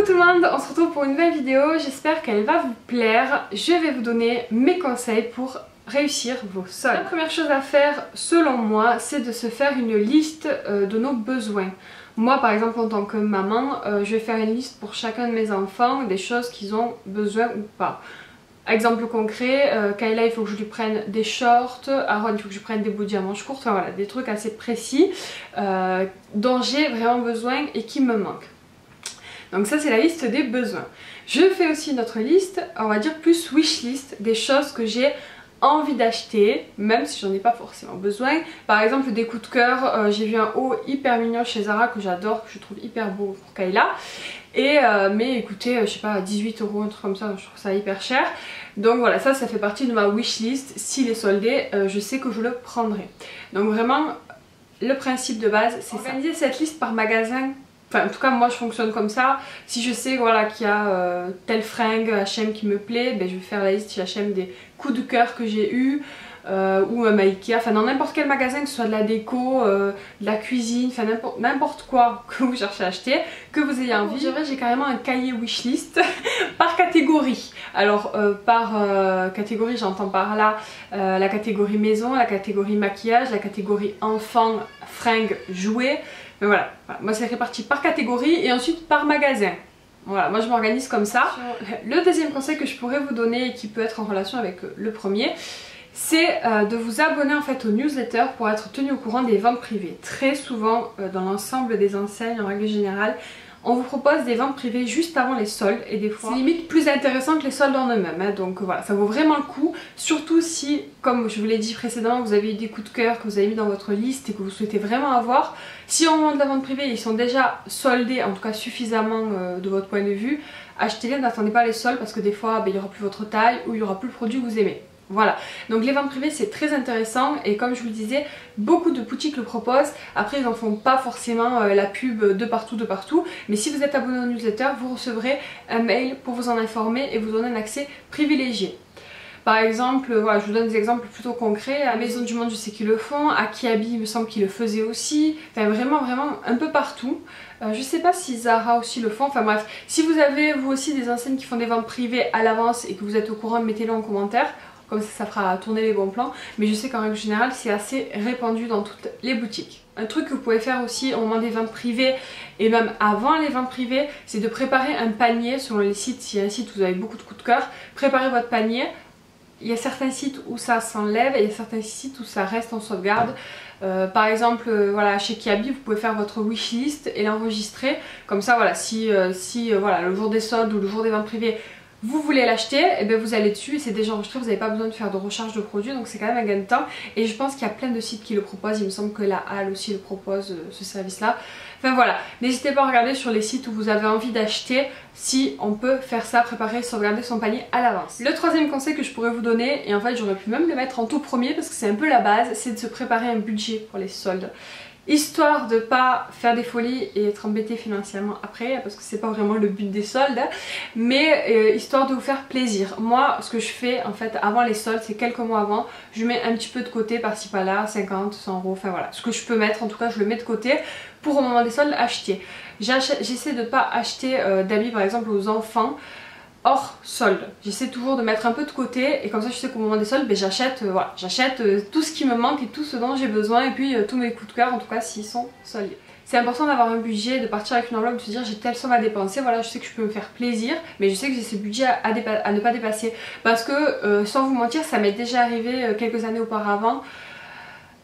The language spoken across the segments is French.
tout le monde, on se retrouve pour une nouvelle vidéo, j'espère qu'elle va vous plaire. Je vais vous donner mes conseils pour réussir vos soldes. La première chose à faire selon moi, c'est de se faire une liste de nos besoins. Moi par exemple en tant que maman, je vais faire une liste pour chacun de mes enfants des choses qu'ils ont besoin ou pas. Exemple concret, Kayla il faut que je lui prenne des shorts, Aaron il faut que je lui prenne des body à manches courtes, enfin voilà, des trucs assez précis dont j'ai vraiment besoin et qui me manquent. Donc ça c'est la liste des besoins. Je fais aussi notre liste, on va dire plus wish list, des choses que j'ai envie d'acheter, même si j'en ai pas forcément besoin. Par exemple des coups de cœur, j'ai vu un haut hyper mignon chez Zara que j'adore, que je trouve hyper beau pour Kayla. Et mais écoutez, je sais pas, 18 €, un truc comme ça, je trouve ça hyper cher. Donc voilà, ça fait partie de ma wish list. S'il est soldé, je sais que je le prendrai. Donc vraiment, le principe de base, c'est organiser cette liste par magasin. Enfin, en tout cas, moi je fonctionne comme ça. Si je sais voilà, qu'il y a telle fringue H&M qui me plaît, ben, je vais faire la liste chez H&M des coups de cœur que j'ai eu. Ou à Ikea, enfin dans n'importe quel magasin, que ce soit de la déco, de la cuisine, enfin n'importe quoi que vous cherchez à acheter, que vous ayez envie. Je dirais j'ai carrément un cahier wishlist par catégorie. Alors par catégorie j'entends par là la catégorie maison, la catégorie maquillage, la catégorie enfant, fringues, jouets. Mais voilà, moi c'est réparti par catégorie et ensuite par magasin. Voilà, moi je m'organise comme ça. Le deuxième conseil que je pourrais vous donner et qui peut être en relation avec le premier, c'est de vous abonner en fait aux newsletters pour être tenu au courant des ventes privées. Très souvent dans l'ensemble des enseignes en règle générale, on vous propose des ventes privées juste avant les soldes et des fois c'est limite plus intéressant que les soldes en eux-mêmes hein. Donc voilà, ça vaut vraiment le coup, surtout si, comme je vous l'ai dit précédemment, vous avez eu des coups de cœur que vous avez mis dans votre liste et que vous souhaitez vraiment avoir. Si au moment de la vente privée ils sont déjà soldés, en tout cas suffisamment de votre point de vue, achetez-les, n'attendez pas les soldes parce que des fois il n'y aura plus votre taille ou il n'y aura plus le produit que vous aimez. Voilà, donc les ventes privées c'est très intéressant et comme je vous le disais, beaucoup de boutiques le proposent. Après ils n'en font pas forcément la pub de partout, mais si vous êtes abonné au newsletter, vous recevrez un mail pour vous en informer et vous donner un accès privilégié. Par exemple, voilà, je vous donne des exemples plutôt concrets. À Maison du Monde je sais qu'ils le font, à Kiabi il me semble qu'ils le faisaient aussi, enfin vraiment un peu partout. Je sais pas si Zara aussi le font, enfin bref, si vous avez vous aussi des enseignes qui font des ventes privées à l'avance et que vous êtes au courant, mettez-le en commentaire. Comme ça fera tourner les bons plans, mais je sais qu'en règle générale c'est assez répandu dans toutes les boutiques. Un truc que vous pouvez faire aussi au moment des ventes privées et même avant les ventes privées, c'est de préparer un panier selon les sites. S'il y a un site où vous avez beaucoup de coups de cœur, préparez votre panier. Il y a certains sites où ça s'enlève et il y a certains sites où ça reste en sauvegarde. Par exemple, voilà, chez Kiabi, vous pouvez faire votre wishlist et l'enregistrer. Comme ça, voilà, si voilà, le jour des soldes ou le jour des ventes privées, vous voulez l'acheter, et bien vous allez dessus et c'est déjà enregistré, vous n'avez pas besoin de faire de recharge de produits, donc c'est quand même un gain de temps. Et je pense qu'il y a plein de sites qui le proposent, il me semble que la Halle aussi le propose, ce service là. Enfin voilà, n'hésitez pas à regarder sur les sites où vous avez envie d'acheter si on peut faire ça, préparer, sauvegarder son panier à l'avance. Le troisième conseil que je pourrais vous donner, et en fait j'aurais pu même le mettre en tout premier parce que c'est un peu la base, c'est de se préparer un budget pour les soldes. Histoire de pas faire des folies et être embêté financièrement après, parce que c'est pas vraiment le but des soldes, mais histoire de vous faire plaisir. Moi ce que je fais en fait avant les soldes, c'est quelques mois avant, je mets un petit peu de côté par-ci par-là, 50, 100 €, enfin voilà, ce que je peux mettre, en tout cas je le mets de côté pour au moment des soldes acheter. J'essaie de pas acheter d'habits par exemple aux enfants hors solde. J'essaie toujours de mettre un peu de côté et comme ça je sais qu'au moment des soldes ben, j'achète voilà, tout ce qui me manque et tout ce dont j'ai besoin et puis tous mes coups de cœur en tout cas s'ils sont soldés. C'est important d'avoir un budget, de partir avec une enveloppe, de se dire j'ai telle somme à dépenser, voilà je sais que je peux me faire plaisir mais je sais que j'ai ce budget à ne pas dépasser parce que sans vous mentir ça m'est déjà arrivé quelques années auparavant.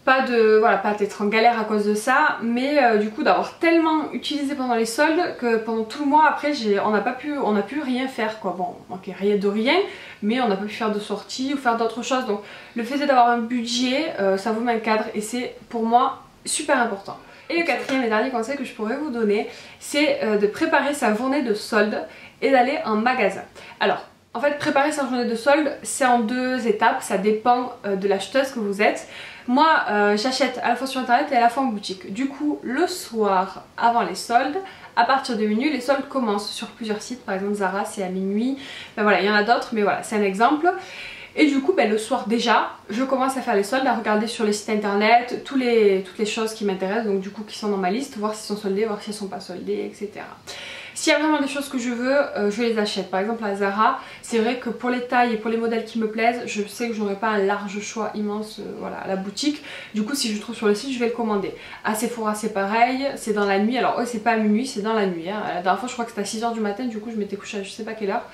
Pas d'être en galère à cause de ça, mais du coup d'avoir tellement utilisé pendant les soldes que pendant tout le mois après on n'a pu rien faire quoi. Bon, ok, rien de rien, mais on n'a pas pu faire de sortie ou faire d'autres choses. Donc le fait d'avoir un budget, ça vous met un cadre et c'est pour moi super important. Et le quatrième et dernier conseil que je pourrais vous donner, c'est de préparer sa journée de solde et d'aller en magasin. Alors, en fait, préparer sa journée de solde, c'est en deux étapes, ça dépend de l'acheteuse que vous êtes. Moi, j'achète à la fois sur internet et à la fois en boutique. Du coup, le soir, avant les soldes, à partir de minuit, les soldes commencent sur plusieurs sites. Par exemple, Zara, c'est à minuit. Ben voilà, il y en a d'autres, mais voilà, c'est un exemple. Et du coup, ben, le soir déjà, je commence à faire les soldes, à regarder sur les sites internet toutes les choses qui m'intéressent, donc du coup qui sont dans ma liste, voir s'ils sont soldés, voir s'ils ne sont pas soldés, etc. S'il y a vraiment des choses que je veux, je les achète. Par exemple à Zara, c'est vrai que pour les tailles et pour les modèles qui me plaisent, je sais que j'aurai pas un large choix immense voilà, à la boutique. Du coup si je trouve sur le site, je vais le commander. À Sephora c'est pareil, c'est dans la nuit. Alors eux c'est pas à minuit, c'est dans la nuit. Hein. La dernière fois je crois que c'était à 6 h du matin, du coup je m'étais couchée à je sais pas quelle heure.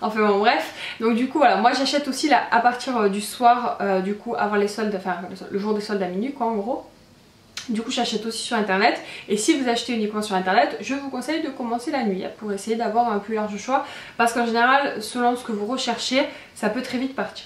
Enfin bon bref, donc du coup voilà, moi j'achète aussi là, à partir du soir, du coup avant les soldes, enfin le jour des soldes à minuit quoi en gros. Du coup j'achète aussi sur internet, et si vous achetez uniquement sur internet, je vous conseille de commencer la nuit pour essayer d'avoir un plus large choix, parce qu'en général selon ce que vous recherchez, ça peut très vite partir.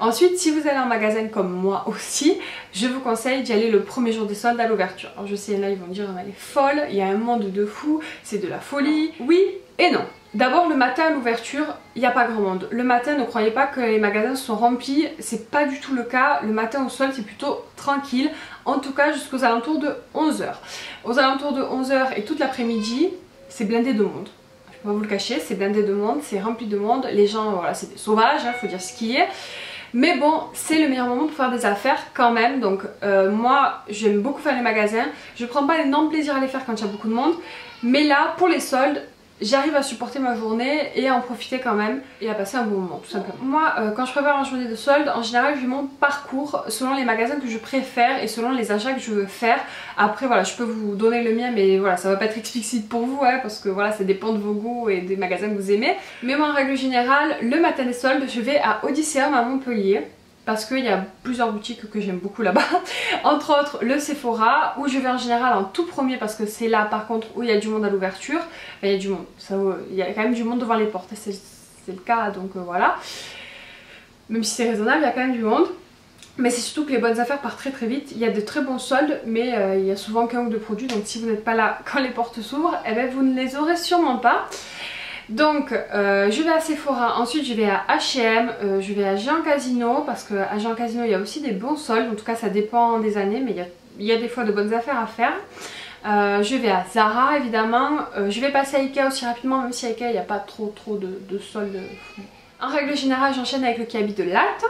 Ensuite, si vous allez en magasin comme moi aussi, je vous conseille d'y aller le premier jour des soldes à l'ouverture. Alors je sais, là ils vont me dire elle est folle, il y a un monde de fou, c'est de la folie. Oui et non. D'abord le matin à l'ouverture, il n'y a pas grand monde. Le matin, ne croyez pas que les magasins sont remplis, c'est pas du tout le cas. Le matin au solde c'est plutôt tranquille, en tout cas jusqu'aux alentours de 11 h. Aux alentours de 11 h et toute l'après-midi, c'est blindé de monde. Je peux pas vous le cacher, c'est blindé de monde, c'est rempli de monde. Les gens, voilà, c'est des sauvages, hein, faut dire ce qui est. Mais bon, c'est le meilleur moment pour faire des affaires quand même. Donc moi, j'aime beaucoup faire les magasins. Je prends pas énorme plaisir à les faire quand il y a beaucoup de monde. Mais là, pour les soldes, j'arrive à supporter ma journée et à en profiter quand même et à passer un bon moment tout simplement. Moi quand je prépare une journée de solde, en général je fais mon parcours selon les magasins que je préfère et selon les achats que je veux faire. Après voilà, je peux vous donner le mien, mais voilà, ça va pas être explicite pour vous hein, parce que voilà, ça dépend de vos goûts et des magasins que vous aimez. Mais moi en règle générale, le matin des soldes, je vais à Odysseum à Montpellier, parce qu'il y a plusieurs boutiques que j'aime beaucoup là-bas, entre autres le Sephora, où je vais en général en tout premier parce que c'est là par contre où il y a du monde à l'ouverture. Enfin, il y a du monde, il y a quand même du monde devant les portes, c'est le cas donc voilà. Même si c'est raisonnable, il y a quand même du monde. Mais c'est surtout que les bonnes affaires partent très très vite. Il y a de très bons soldes, mais il y a souvent qu'un ou deux produits, donc si vous n'êtes pas là quand les portes s'ouvrent, eh ben, vous ne les aurez sûrement pas. Donc je vais à Sephora, ensuite je vais à H&M, je vais à Géant Casino parce qu'à Géant Casino il y a aussi des bons soldes, en tout cas ça dépend des années mais il y a des fois de bonnes affaires à faire. Je vais à Zara évidemment, je vais passer à Ikea aussi rapidement, même si à Ikea il n'y a pas trop de soldes. En règle générale j'enchaîne avec le Kiabi de Latte.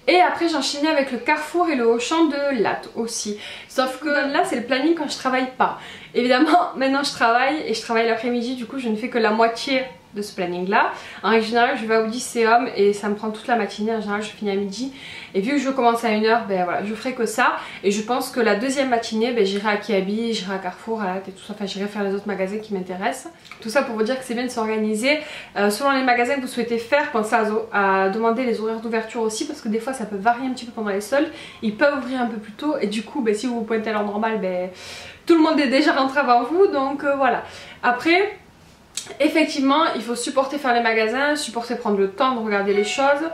Et après j'enchaînais avec le Carrefour et le Auchan de Latte aussi. Sauf que là c'est le planning quand je travaille pas. Évidemment maintenant je travaille et je travaille l'après-midi, du coup je ne fais que la moitié de ce planning là. En règle générale je vais à Odysseum et ça me prend toute la matinée, en général je finis à midi. Et vu que je commence à 1 h, ben voilà, je ferai que ça. Et je pense que la deuxième matinée, ben, j'irai à Kiabi, j'irai à Carrefour, à Latte et tout ça. Enfin j'irai faire les autres magasins qui m'intéressent. Tout ça pour vous dire que c'est bien de s'organiser. Selon les magasins que vous souhaitez faire, pensez à demander les horaires d'ouverture aussi, parce que des fois ça peut varier un petit peu pendant les soldes. Ils peuvent ouvrir un peu plus tôt et du coup ben, si vous vous pointez à l'heure normale, ben, tout le monde est déjà rentré avant vous. Donc voilà. Après, effectivement, il faut supporter faire les magasins, supporter prendre le temps de regarder les choses.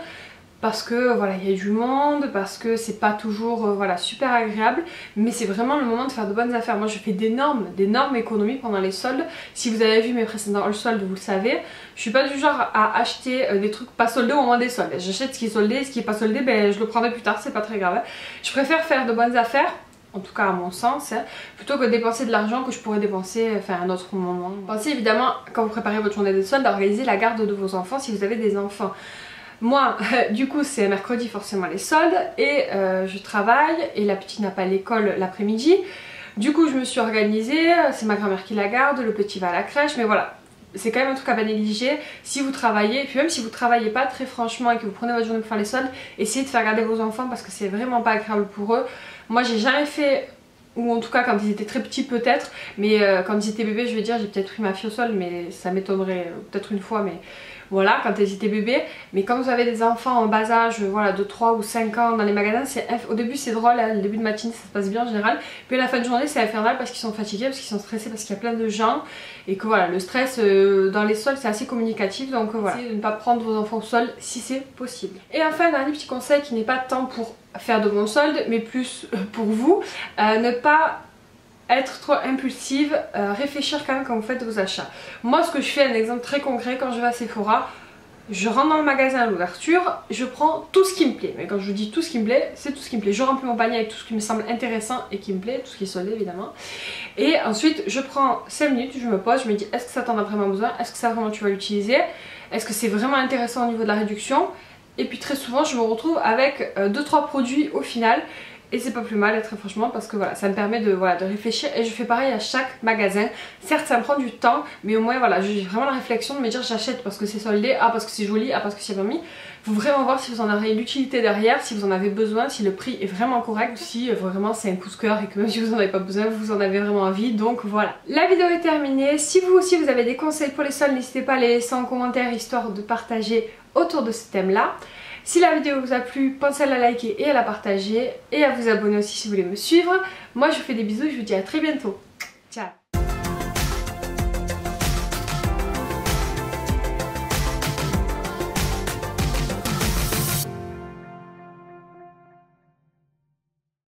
Parce que voilà, il y a du monde, parce que c'est pas toujours voilà, super agréable, mais c'est vraiment le moment de faire de bonnes affaires. Moi je fais d'énormes économies pendant les soldes. Si vous avez vu mes précédents soldes, vous le savez. Je suis pas du genre à acheter des trucs pas soldés au moment des soldes. J'achète ce qui est soldé, ce qui est pas soldé, ben, je le prendrai plus tard, c'est pas très grave. Je préfère faire de bonnes affaires, en tout cas à mon sens, hein, plutôt que dépenser de l'argent que je pourrais dépenser à un autre moment. Pensez évidemment, quand vous préparez votre journée de soldes, à organiser la garde de vos enfants si vous avez des enfants. Moi, du coup, c'est mercredi forcément les soldes et je travaille et la petite n'a pas l'école l'après-midi. Du coup, je me suis organisée, c'est ma grand-mère qui la garde, le petit va à la crèche, mais voilà. C'est quand même un truc à pas négliger si vous travaillez, et puis même si vous travaillez pas très franchement et que vous prenez votre journée pour faire les soldes, essayez de faire garder vos enfants parce que c'est vraiment pas agréable pour eux. Moi j'ai jamais fait, ou en tout cas quand ils étaient très petits peut-être, mais quand ils étaient bébés je veux dire j'ai peut-être pris ma fille au sol, mais ça m'étonnerait peut-être une fois, mais voilà, quand elles étaient bébés. Mais quand vous avez des enfants en bas âge, voilà, de 3 ou 5 ans dans les magasins, au début c'est drôle, hein, le début de matinée ça se passe bien en général, puis à la fin de journée c'est infernal parce qu'ils sont fatigués, parce qu'ils sont stressés, parce qu'il y a plein de gens, et que voilà, le stress dans les soldes c'est assez communicatif, donc voilà, essayez de ne pas prendre vos enfants au sol si c'est possible. Et enfin un dernier petit conseil qui n'est pas tant pour faire de bons soldes, mais plus pour vous, ne pas être trop impulsive, réfléchir quand même quand vous faites vos achats. Moi ce que je fais, un exemple très concret, quand je vais à Sephora, je rentre dans le magasin à l'ouverture, je prends tout ce qui me plaît. Mais quand je vous dis tout ce qui me plaît, c'est tout ce qui me plaît. Je remplis mon panier avec tout ce qui me semble intéressant et qui me plaît, tout ce qui est soldé évidemment. Et ensuite je prends 5 minutes, je me pose, je me dis est-ce que ça t'en a vraiment besoin, est-ce que ça vraiment tu vas l'utiliser, est-ce que c'est vraiment intéressant au niveau de la réduction. Et puis très souvent je me retrouve avec 2-3 produits au final. et c'est pas plus mal très franchement parce que voilà, ça me permet de réfléchir et je fais pareil à chaque magasin. Certes ça me prend du temps mais au moins voilà, j'ai vraiment la réflexion de me dire j'achète parce que c'est soldé, ah parce que c'est joli, ah parce que c'est permis. Faut vraiment voir si vous en avez l'utilité derrière, si vous en avez besoin, si le prix est vraiment correct ou si vraiment c'est un coup de cœur et que même si vous en avez pas besoin, vous en avez vraiment envie. Donc voilà, la vidéo est terminée. Si vous aussi vous avez des conseils pour les soldes, n'hésitez pas à les laisser en commentaire histoire de partager autour de ce thème là. Si la vidéo vous a plu, pensez à la liker et à la partager et à vous abonner aussi si vous voulez me suivre. Moi je vous fais des bisous et je vous dis à très bientôt. Ciao.